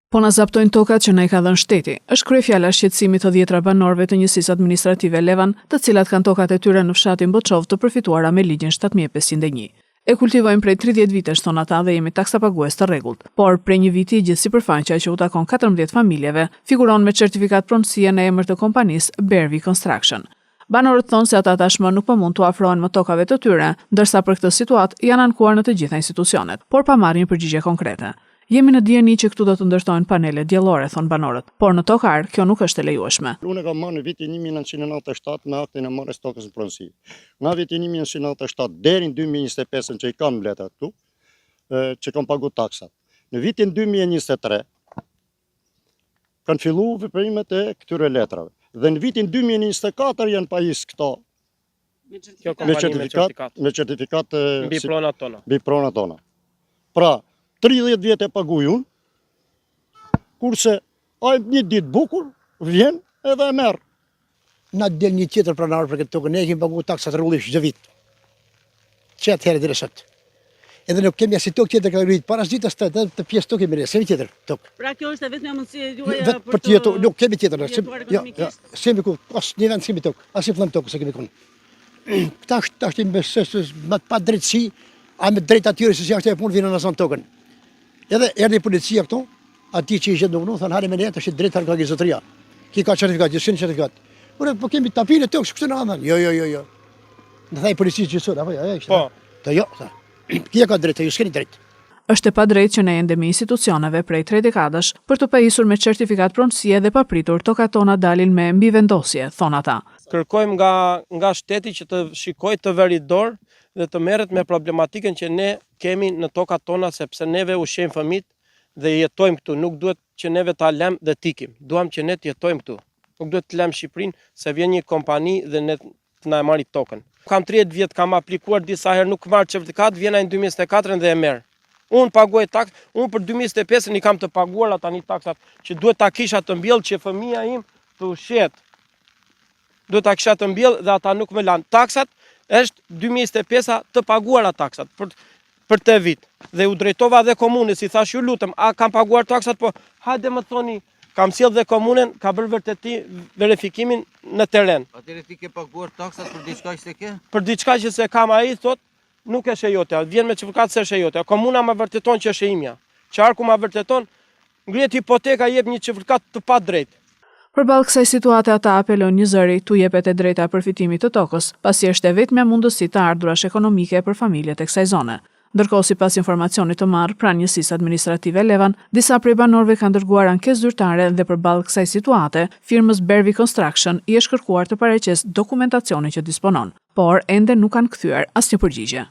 Po na zaptojnë tokat që na i ka dhënë shteti, është kryefjala shqetësimit të 10 banorëve të njësisë administrative Levan, të cilat kanë tokat e tyre në fshatin Boçov të përfituara me ligjin 7501. E kultivojmë prej 30 vitesh thon ata dhe jemi taksapagues të rregullt, por prej një viti gjithë sipërfaqja që u takon 14 familjeve figuron me certifikat pronësie në emër të kompanisë Bervi Construction. Banorët thonë se ata tashmë nuk po mund të afrohen më tokave të tyre, ndërsa për këtë situatë janë ankuar në të gjitha institucionet, por pa marrë një përgjigje konkrete. Jemi në dieni që këtu do të ndërtojnë panele diellore, thon banorët, por në tokar kjo nuk është e lejueshme. Unë kam marrë në vitin 1997 me aktin e marrjes tokës në pronësi. Nga viti 1997 deri në 2025 që i kam mbledh këtu, që kam pagu taksat. Në vitin 2023 kanë filluar veprimet e këtyre letrave. Dhe në vitin 2024 janë pajis këto me certifikat mbi pronat tona. Pra 30 vjetë e paguj unë, kurse ajë një ditë bukur, vjen edhe e merë. Na del një tjetër pronar për këtë tokë, ne kemi pagu taksat rregullisht çdo vit. Çet herë deri sot. Edhe nuk kemi asnjë tokë tjetër kategorit para ditës të pjesë tokë kemi rënë, tjetër tokë. Pra kjo është vetëm një mundësi juaja për të jetuar, nuk kemi tjetër. Jo, semi ku, as një vend semi tokë, as një fllëm tokë se kemi këtu. Këta është me pa drejtësi, a me drejt atyre se si është e punë vinë në zonë tokën. Edhe erdhi policia këtu, ati që i gjetë nuk thonë hare me ne, është drejt nga zotëria. Ki ka certifikat, gjithë certifikat. Ure, po kemi tapine tokë, shkëtë në anën. Jo. Në thaj policia që sot, apo jo, po. Të jo, kia ka drejt, ju s'keni drejt. Është e padrejtë që ne ende me institucioneve prej 3 dekadash për të pajisur me certifikat pronësie dhe papritur tokat tona dalin me mbivendosje, thon ata. Kërkojmë nga shteti që të shikojë të veridor dhe të merret me problematikën që ne kemi në tokat tona, sepse neve ushqejmë fëmijët dhe jetojmë këtu. Nuk duhet që neve ta lëm dhe tikim. Duam që ne të jetojmë këtu. Nuk duhet të lëm Shqipërinë se vjen një kompani dhe ne të na marrë tokën. Kam 30 vjet, kam aplikuar disa herë, nuk marr certifikat, vjen ai në 2024 dhe e merr. Unë paguaj taks, unë për 2025 i kam të paguar tani taksat që duhet ta kisha të mbjell që fëmia im të ushqet. Duhet ta kisha të mbjell dhe ata nuk më lanë taksat. Është 2025 të paguara taksat për të vit. Dhe u drejtova dhe komunës, i thash ju lutem, a kam paguar taksat, po hajde më thoni, kam sjell dhe komunën, ka bërë verifikimin në teren. Atëherë ti ke paguar taksat për diçka që ke? Për diçka që se kam, ai thot, nuk është e jotja, vjen me certifikat se është e jotja. Komuna më vërteton që është e imja. Qarku më vërteton, ngrihet hipoteka, jep një certifikat të padrejtë. Përballë kësaj situate ata apelon një zëri tu jepet e drejta përfitimit të tokës, pasi është e vetmja mundësi të ardhurash ekonomike për familjet e kësaj zone. Ndërkohë, sipas informacionit të marrë pranë njësisë administrative Levan, disa prej banorëve kanë dërguar ankesë zyrtare dhe përballë kësaj situate, firmës Bervi Construction i është kërkuar të paraqesë dokumentacionin që disponon, por ende nuk kanë kthyer asnjë përgjigje.